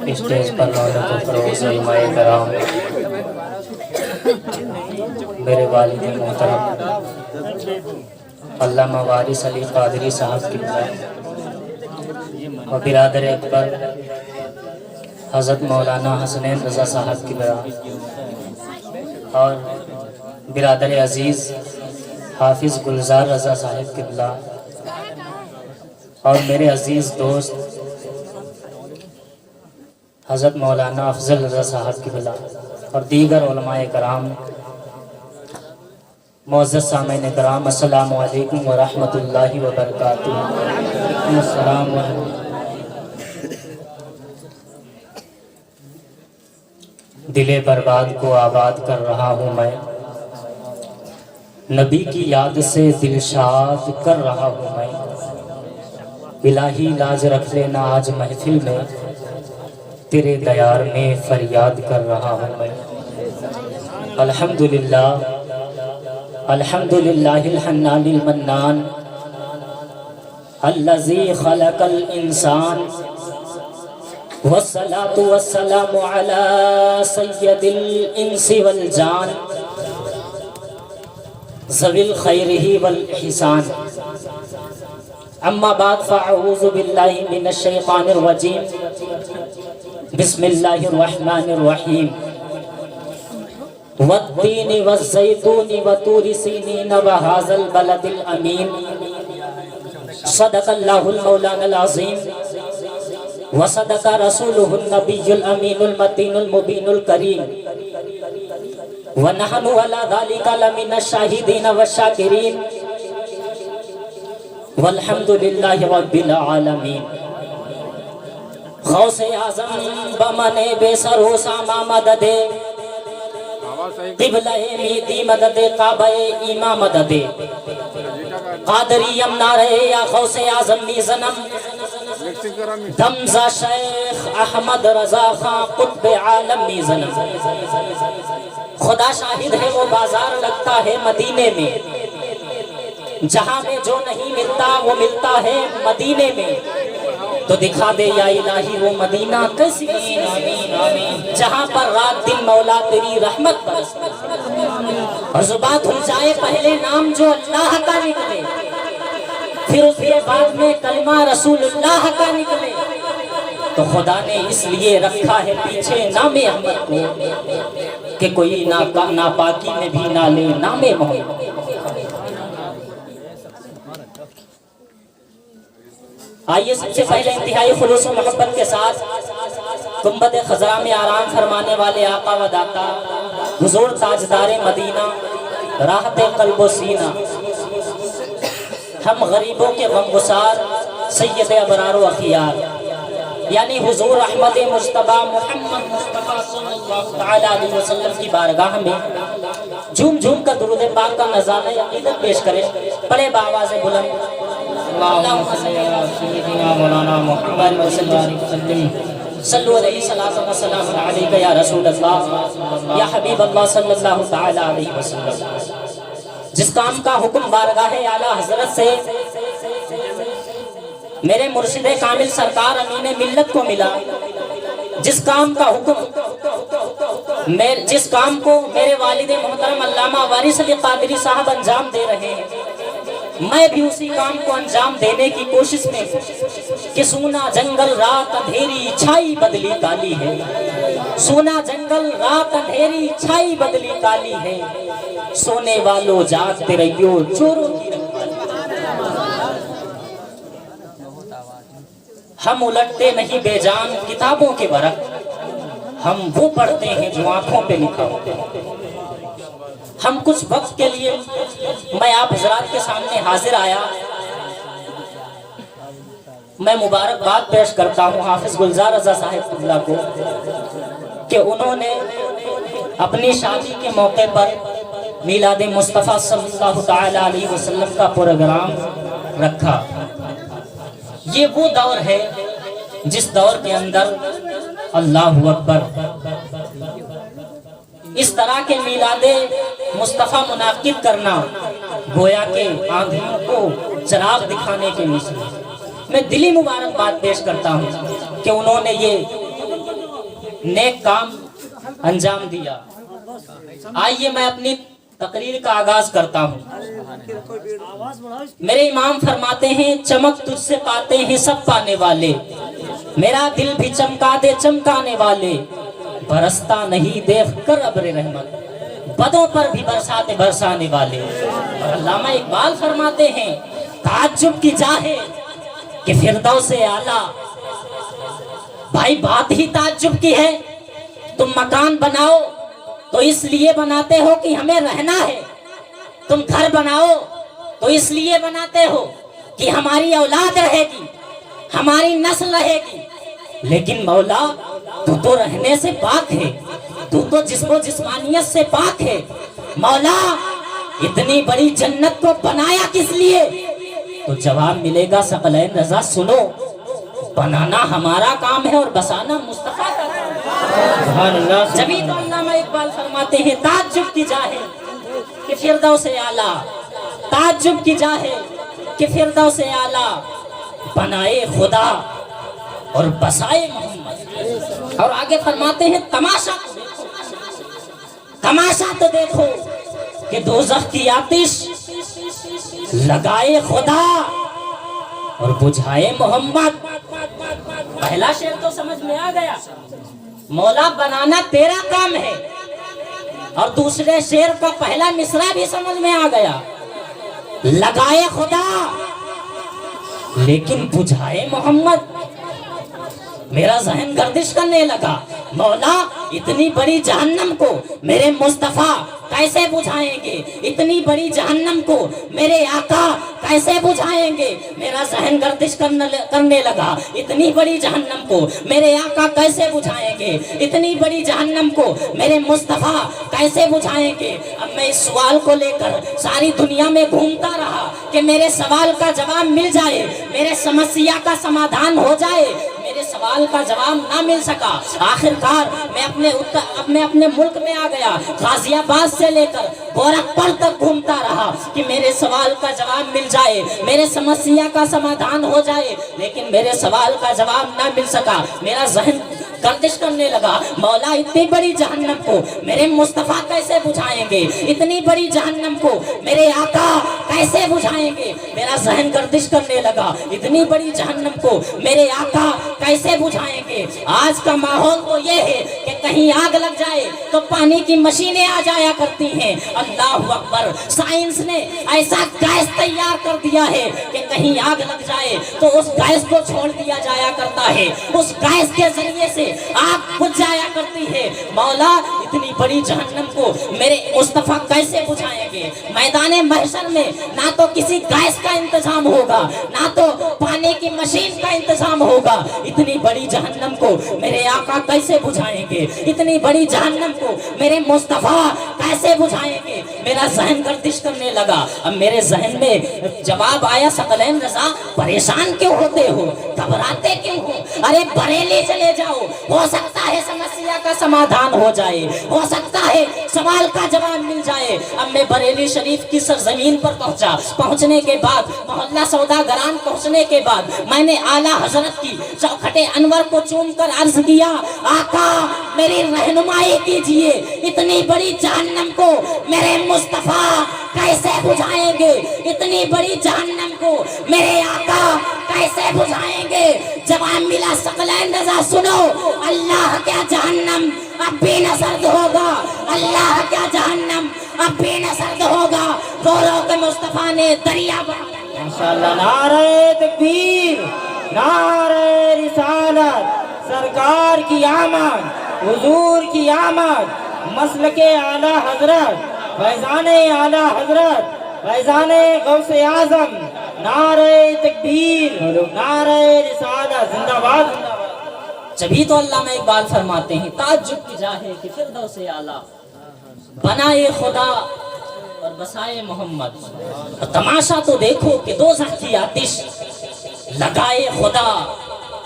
Stage پر رونق و فروز علماء کرام، میرے والد محترم علامہ وارث علی قادری صاحب کی اور برادر اکبر حضرت مولانا حسنین رضا صاحب کی اور برادر عزیز حافظ گلزار رضا صاحب قبلہ اور میرے عزیز دوست حضرت مولانا افضل رضا صاحب قبلہ اور دیگر علماء کرام، معزز سامعین کرام، السلام علیکم ورحمۃ اللہ وبرکاتہ۔ السلام علیکم۔ دل برباد کو آباد کر رہا ہوں میں، نبی کی یاد سے دل شاد کر رہا ہوں میں، الہی لاج رکھ لینا آج محفل میں، تیرے دیار میں فریاد کر رہا ہوں میں۔ الحمدللہ الحمدللہ الحنان المنان الذی خلق الانسان والصلاة والسلام علی سید الانس والجان ذوی الخیر والاحسان، اما بعد فاعوذ باللہ من الشیطان الرجیم، بسم اللہ الرحمن الرحیم، والتین والزیتون وطور سینین وہذا البلد الامین، صدق اللہ المولانا العظیم وصدق رسولہ النبی الامین المتین المبین الکریم، ونحن علی ذلک لمن الشاہدین والشاکرین، والحمدللہ رب العالمین۔ غوث اعظم بمن بے سر و ساما مدد، قبلہ میدی مدد، کعبہ ایما مدد، قادری امنارے یا غوث اعظم می زنم، دمزہ شیخ احمد رضا خان قطب عالم می زنم۔ خدا شاہد ہے وہ بازار لگتا ہے مدینے میں، جہاں میں جو نہیں ملتا وہ ملتا ہے مدینے میں، تو دکھا دے یا الہی وہ مدینہ کیسی جہاں پر رات دن مولا تیری رحمت برستی، اور زبان دھل جائے پہلے نام جو اللہ کا نکلے، پھر اس کے بعد میں کلمہ رسول اللہ کا نکلے، تو خدا نے اس لیے رکھا ہے پیچھے نام احمد کو کہ کوئی ناپاکی میں بھی نہ لے نام محمد۔ آئیے سب سے پہلے انتہائی خلوص و محبت کے ساتھ گنبد خضرا میں آرام فرمانے والے آقا و داتا حضور تاجدار مدینہ، راحت قلب و سینہ، ہم غریبوں کے غمگسار سید ابرار و اخیار، یعنی حضور احمد مجتبی محمد مصطفیٰ صلی اللہ علیہ وسلم کی بارگاہ میں جھوم جھوم کا درود پاک کا نظارہ عقیدت پیش کریں، بڑے باواز بلند اللہم صلی علی سیدنا مولانا محمد وسلم، صلو علیہ الصلاۃ والسلام علیکہ یا رسول اللہ یا حبیب اللہ صلی اللہ تعالی علیہ وسلم۔ جس کام کا حکم بارگاہ اعلیٰ حضرت سے میرے مرشد کامل سرکار امین ملت کو ملا، جس کام کا حکم جس کام کو میرے والد محترم علامہ وارث علی قادری صاحب انجام دے رہے ہیں، میں بھی اسی کام کو انجام دینے کی کوشش میں کہ سونا جنگل رات اندھیری چھائی بدلی کالی ہے، سونا جنگل رات اندھیری چھائی بدلی کالی ہے، سونے والوں جاگتے رہیو چوروں کی ہم الٹتے نہیں بے جان کتابوں کے ورق، ہم وہ پڑھتے ہیں جو آنکھوں پہ لکھا ہوتے ہیں۔ ہم کچھ وقت کے لیے میں آپ حضرات کے سامنے حاضر آیا، میں مبارکباد پیش کرتا ہوں حافظ گلزار رضا صاحب قبلہ کو کہ انہوں نے اپنی شادی کے موقع پر میلاد مصطفیٰ صلی اللہ تعالی علیہ وسلم کا پروگرام رکھا۔ یہ وہ دور ہے جس دور کے اندر اللہ اکبر اس طرح کے میلاد مصطفیٰ منعقد کرنا گویا کہ آندھیوں کو چراغ دکھانے کے مثل۔ میں دلی مبارکباد پیش کرتا ہوں کہ انہوں نے یہ نیک کام انجام دیا۔ آئیے میں اپنی تقریر کا آغاز کرتا ہوں۔ میرے امام فرماتے ہیں چمک تجھ سے پاتے ہیں سب پانے والے، میرا دل بھی چمکا دے چمکانے والے، برستا نہیں دیکھ کر ابر رحمت، بدوں پر بھی برساتے برسانے والے۔ اور علامہ اقبال فرماتے ہیں تعجب کی جا ہے کہ فردوس اعلیٰ، بھائی بات ہی تعجب کی ہے۔ تم مکان بناؤ تو اس لیے بناتے ہو کہ ہمیں رہنا ہے، تم گھر بناؤ تو اس لیے بناتے ہو کہ ہماری اولاد رہے گی، ہماری نسل رہے گی، لیکن مولا تو تو رہنے سے پاک ہے، تو تو جسم و جسمانیت سے پاک ہے۔ مولا اتنی بڑی جنت کو بنایا کس لیے؟ تو جواب ملے گا ثقلین رضا سنو، بنانا ہمارا کام ہے اور بسانا مصطفیٰ کا کام ہے۔ جبھی تو علامہ اقبال فرماتے ہیں تعجب کی جا ہے کہ فردوس اعلیٰ، تعجب کی جا ہے کہ فردوس اعلیٰ بنائے خدا اور بسائے محمد۔ اور آگے فرماتے ہیں تماشا تو دیکھو، تماشا تو دیکھو کہ دوزخ کی آتش لگائے خدا اور بجھائے محمد۔ پہلا شعر تو سمجھ میں آ گیا، مولا بنانا تیرا کام ہے، اور دوسرے شعر کا پہلا مصرع بھی سمجھ میں آ گیا، لگائے خدا لیکن بجھائے محمد۔ میرا ذہن گردش کرنے لگا، مولا اتنی بڑی جہنم کو میرے مصطفیٰ کیسے بجھائیں گے؟ اتنی بڑی جہنم کو میرے آقا کیسے بجھائیں گے؟ میرا ذہن گردش کرنے لگا، اتنی بڑی جہنم کو میرے آقا کیسے بجھائیں گے؟ اتنی بڑی جہنم کو میرے مصطفیٰ کیسے بجھائیں گے؟ اب میں اس سوال کو لے کر ساری دنیا میں گھومتا رہا کہ میرے سوال کا جواب مل جائے، میرے سمسیا کا سمادھان ہو جائے، میرے سوال کا جواب نہ مل سکا۔ آخر کار میں اپنے ملک میں آ گیا، غازی آباد سے لے کر گورکھپور تک گھومتا رہا کہ میرے سوال کا جواب مل جائے، میرے سمسیا کا سمادھان ہو جائے، لیکن میرے سوال کا جواب نہ مل سکا۔ میرا ذہن گردش کرنے لگا، مولا اتنی بڑی جہنم کو میرے مصطفیٰ کیسے بجھائیں گے؟ اتنی بڑی جہنم کو میرے آقا کیسے بجھائیں گے؟ میرا ذہن گردش کرنے لگا، اتنی بڑی جہنم کو میرے آقا کیسے بجھائیں گے؟ آج کا ماحول تو یہ ہے کہ کہیں آگ لگ جائے تو پانی کی مشینیں آ جایا کرتی ہیں۔ اللہ اکبر، سائنس نے ایسا گیس تیار کر دیا ہے کہ کہیں آگ لگ جائے تو اس گیس کو چھوڑ دیا جایا کرتا ہے، اس گیس کے ذریعے سے آگ بجھ جایا کرتی ہے۔ مولا اتنی بڑی جہنم کو میرے مصطفیٰ کیسے بجھائیں گے؟ میدان محشر میں نہ تو کسی گیس کا انتظام ہوگا، نہ تو پانی کی مشین کا انتظام ہوگا، اتنی بڑی جہنم کو میرے آقا کیسے بجھائیں گے؟ اتنی بڑی جہنم کو میرے مصطفیٰ کیسے بجھائیں گے؟ میرا ذہن گردش کرنے لگا۔ اب میرے ذہن میں جواب آیا، ثقلین رضا پریشان کیوں ہوتے ہو؟ گھبراتے کیوں ہو؟ ارے بریلی چلے جاؤ، ہو سکتا ہے سمسیا کا سمادھان ہو جائے، ہو سکتا ہے سوال کا جواب مل جائے۔ اب میں بریلی شریف کی سرزمین پر پہنچا، پہنچنے کے بعد محلہ سوداگران پہنچنے کے بعد میں نے اعلیٰ حضرت کی چوکھٹ انور کو چوم کر عرض کیا، آقا میری رہنمائی کیجئے، اتنی بڑی جہنم کو میرے مصطفیٰ کیسے بجھائیں گے؟ اتنی بڑی جہنم کو میرے آقا کیسے بجھائیں گے؟ جواب ملا، ثقلین رضا سنو، اللہ کیا جہنم اب بھی نہ سرد ہوگا، اللہ کیا جہنم اب بھی نہ سرد ہوگا۔ رو رو کے مصطفیٰ نے دریا بنا۔ انشاءاللہ نعرہ تکبیر، نعرہ رسالت، سرکار کی آمد، حضور کی آمد، مسلک اعلیٰ حضرت، فیضان اعلیٰ حضرت، فیضان غوث اعظم، نعرہ تکبیر، نعرہ رسالت، زندہ باد۔ جبھی تو علامہ اقبال فرماتے ہیں تعجب کی جا ہے کہ فردوس اعلیٰ بنائے خدا اور بسائے محمد۔ اور تماشا تو دیکھو کہ دوزخ کی آتش لگائے خدا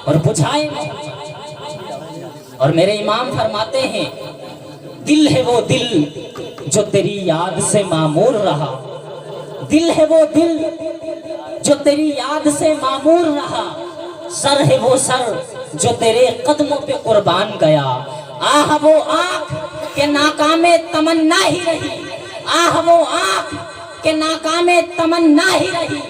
اور بجھائے محمد۔ اور میرے امام فرماتے ہیں دل ہے وہ دل جو تیری یاد سے معمور رہا، دل ہے وہ دل جو تیری یاد سے معمور رہا، سر ہے وہ سر جو تیرے قدموں پہ قربان گیا، آہ وہ آنکھ کہ ناکام تمنا ہی رہی، آہ وہ آنکھ کہ ناکام تمنا ہی رہی،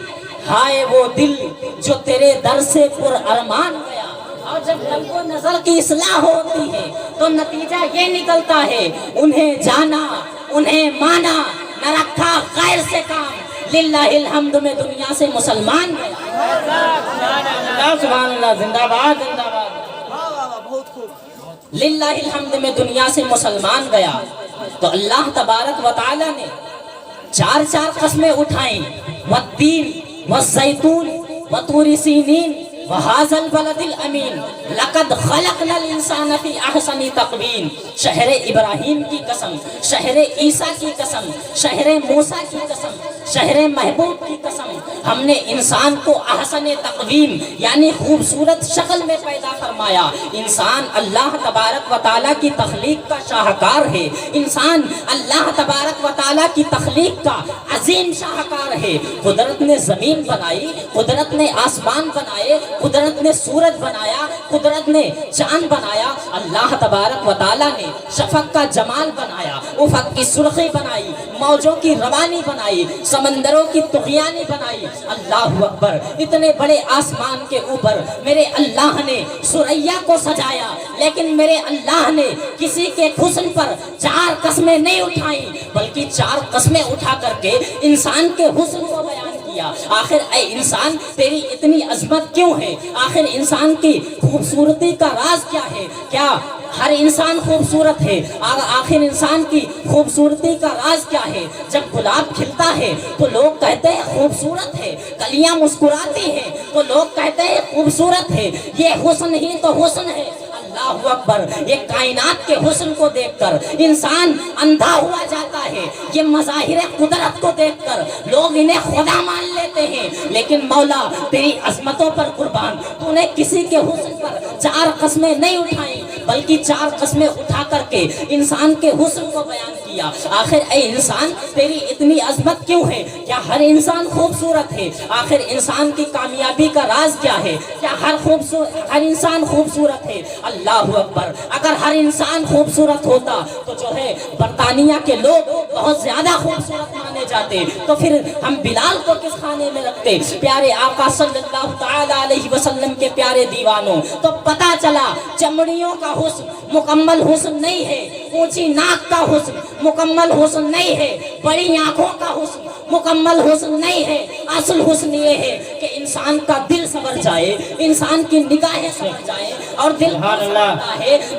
ہائے وہ دل جو تیرے در سے پر ارمان گیا۔ اور جب رنگ و نظر کی اصلاح ہوتی ہے تو نتیجہ یہ نکلتا ہے، انہیں جانا انہیں مانا، نہ رکھا غیر سے کام، للہ الحمد میں دنیا سے مسلمان گیا۔ سبحان اللہ، زندہ باد زندہ باد۔ للہ الحمد میں دنیا سے مسلمان گیا۔ تو اللہ تبارک و تعالی نے چار قسمیں اٹھائیں، والتین والزیتون وطور سینین وہذا البلد الامین لقد خلقنا الانسان فی احسن تقویم۔ شہر ابراہیم کی قسم، شہر عیسیٰ کی قسم، شہر موسیٰ کی قسم، شہر محبوب کی قسم، ہم نے انسان کو احسن تقویم یعنی خوبصورت شکل میں پیدا فرمایا۔ انسان اللہ تبارک و تعالیٰ کی تخلیق کا شاہکار ہے، انسان اللہ تبارک و تعالیٰ کی تخلیق کا عظیم شاہکار ہے۔ قدرت نے زمین بنائی، قدرت نے آسمان بنائے، قدرت نے سورج بنایا، قدرت نے چاند بنایا، اللہ تبارک و تعالیٰ نے شفق کا جمال بنایا، افق کی سرخی بنائی، موجوں کی روانی بنائی، سمندروں کی طغیانی بنائی۔ اللہ اکبر، اتنے بڑے آسمان کے اوپر میرے اللہ نے ثریا کو سجایا، لیکن میرے اللہ نے کسی کے حسن پر چار قسمیں نہیں اٹھائیں، بلکہ چار قسمیں اٹھا کر کے انسان کے حسن کو بیان کیا۔ آخر اے انسان تیری اتنی عظمت کیوں ہے؟ آخر انسان کی خوبصورتی کا راز کیا ہے؟ کیا ہر انسان خوبصورت ہے؟ آخر انسان کی خوبصورتی کا راز کیا ہے؟ جب گلاب کھلتا ہے تو لوگ کہتے ہیں خوبصورت ہے، کلیاں مسکراتی ہیں تو لوگ کہتے ہیں خوبصورت ہے، یہ حسن ہی تو حسن ہے۔ اللہ اکبر، یہ کائنات کے حسن کو دیکھ کر انسان اندھا ہوا جاتا ہے، یہ مظاہر قدرت کو دیکھ کر لوگ انہیں خدا مان لیتے ہیں، لیکن مولا تیری عظمتوں پر قربان، تو نے کسی کے حسن پر چار قسمیں نہیں اٹھائیں، بلکہ چار قسمیں اٹھا کر کے انسان کے حسن کو بیان کیا۔ آخر اے انسان تیری اتنی عظمت کیوں ہے؟ کیا ہر انسان خوبصورت ہے؟ آخر انسان کی کامیابی کا راز کیا ہے؟ کیا ہر انسان خوبصورت ہے؟ اللہ اکبر، اگر ہر انسان خوبصورت ہوتا تو جو ہے برطانیہ کے لوگ بہت زیادہ خوبصورت مانے جاتے، تو پھر ہم بلال کو کس خانے میں رکھتے؟ پیارے آقا صلی اللہ تعالی علیہ وسلم کے پیارے دیوانوں، تو پتا چلا چمڑیوں کا حسن مکمل حسن نہیں ہے، اونچی ناک کا حسن مکمل حسن نہیں ہے، بڑی آنکھوں کا حسن مکمل حسن نہیں ہے، اصل حسن یہ ہے کہ انسان کا دل سنور جائے، انسان کی نگاہیں سنور جائے۔ اور دل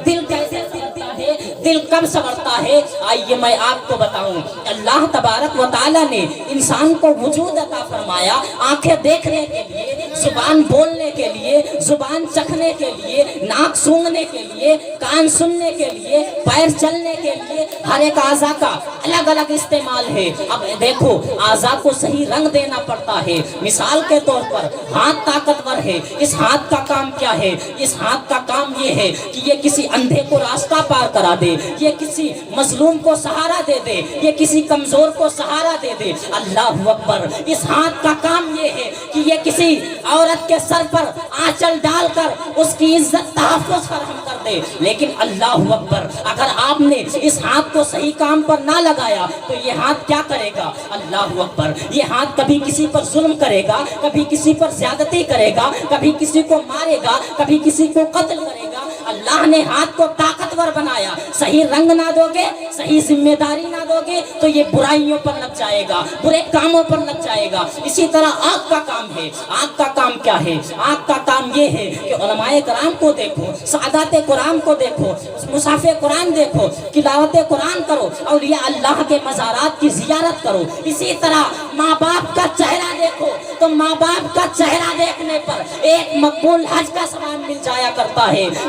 دل کیسے سنورتا ہے؟ دل کب سنورتا ہے؟ آئیے میں آپ کو بتاؤں۔ اللہ تبارک و تعالیٰ نے انسان کو وجود عطا فرمایا، آنکھیں دیکھنے کے لیے، زبان بولنے کے لیے، زبان چکھنے کے لیے، ناک سونگھنے کے لیے، کان سننے کے لیے، پیر چلنے کے لیے، ہر ایک اعضاء کا الگ الگ استعمال ہے۔ اب دیکھو اعضاء کو صحیح رنگ دینا پڑتا ہے۔ مثال کے طور پر ہاتھ طاقتور ہے، اس ہاتھ کا کام کیا ہے؟ اس ہاتھ کا کام یہ ہے کہ یہ کسی اندھے کو راستہ پار کرا دے، یہ کسی مظلوم کو سہارا دے دے، یہ کسی کمزور کو سہارا دے دے۔ اللہ اکبر، اس ہاتھ کا کام یہ ہے کہ یہ کسی عورت کے سر پر آنچل ڈال کر اس کی عزت تحفظ فراہم کر دے۔ لیکن اللہ اکبر، اگر آپ نے اس ہاتھ کو صحیح کام پر نہ لگایا تو یہ ہاتھ کیا کرے گا؟ اللہ اکبر، یہ ہاتھ کبھی کسی پر ظلم کرے گا، کبھی کسی پر زیادتی کرے گا، کبھی کسی کو مارے گا، کبھی کسی کو قتل کرے گا۔ اللہ نے ہاتھ کو طاقتور بنایا، صحیح رنگ نہ دو گے، صحیح ذمہ داری نہ دو گے تو یہ برائیوں پر لگ جائے گا، برے کاموں پر لگ جائے گا۔ اسی طرح آنکھ کا کام ہے۔ آنکھ کا کام کیا ہے؟ آنکھ کا کام یہ ہے کہ علماء کرام کو دیکھو، سعادت قرآن کو دیکھو، مصحف قرآن دیکھو، تلاوت قرآن کرو، اولیاء اللہ کے مزارات کی زیارت کرو۔ اسی طرح ماں باپ کا چہرہ دیکھو تو ماں باپ کا چہرہ دیکھنے پر ایک مقبول حج کا ثواب مل جایا کرتا ہے۔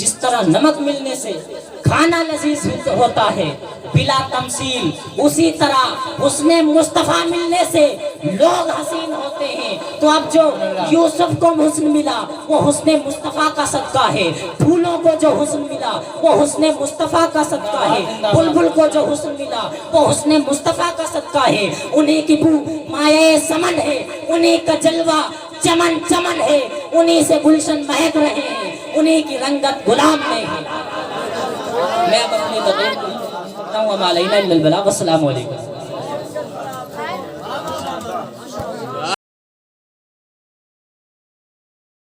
جس طرح نمک ملنے سے کھانا لذیذ ہوتا ہے بلا تمثیل، اسی طرح حسن مصطفیٰ ملنے سے لوگ حسین ہوتے ہیں۔ تو اب جو یوسف کو حسن ملا وہ حسن مصطفیٰ کا صدقہ ہے، پھولوں کو جو حسن ملا وہ حسن مصطفیٰ کا صدقہ ہے، بلبل کو جو حسن ملا وہ حسن مصطفیٰ کا صدقہ ہے۔ انہی کی بو مایہ سمن ہے، انہی کا جلوہ چمن چمن ہے، انہی سے گلشن مہک رہے ہیں، انہی کی رنگت غلام میں ہے۔ میں اب اپنی تقریر کرتا ہوں، وما علینا الا البلاغ۔ السلام علیکم۔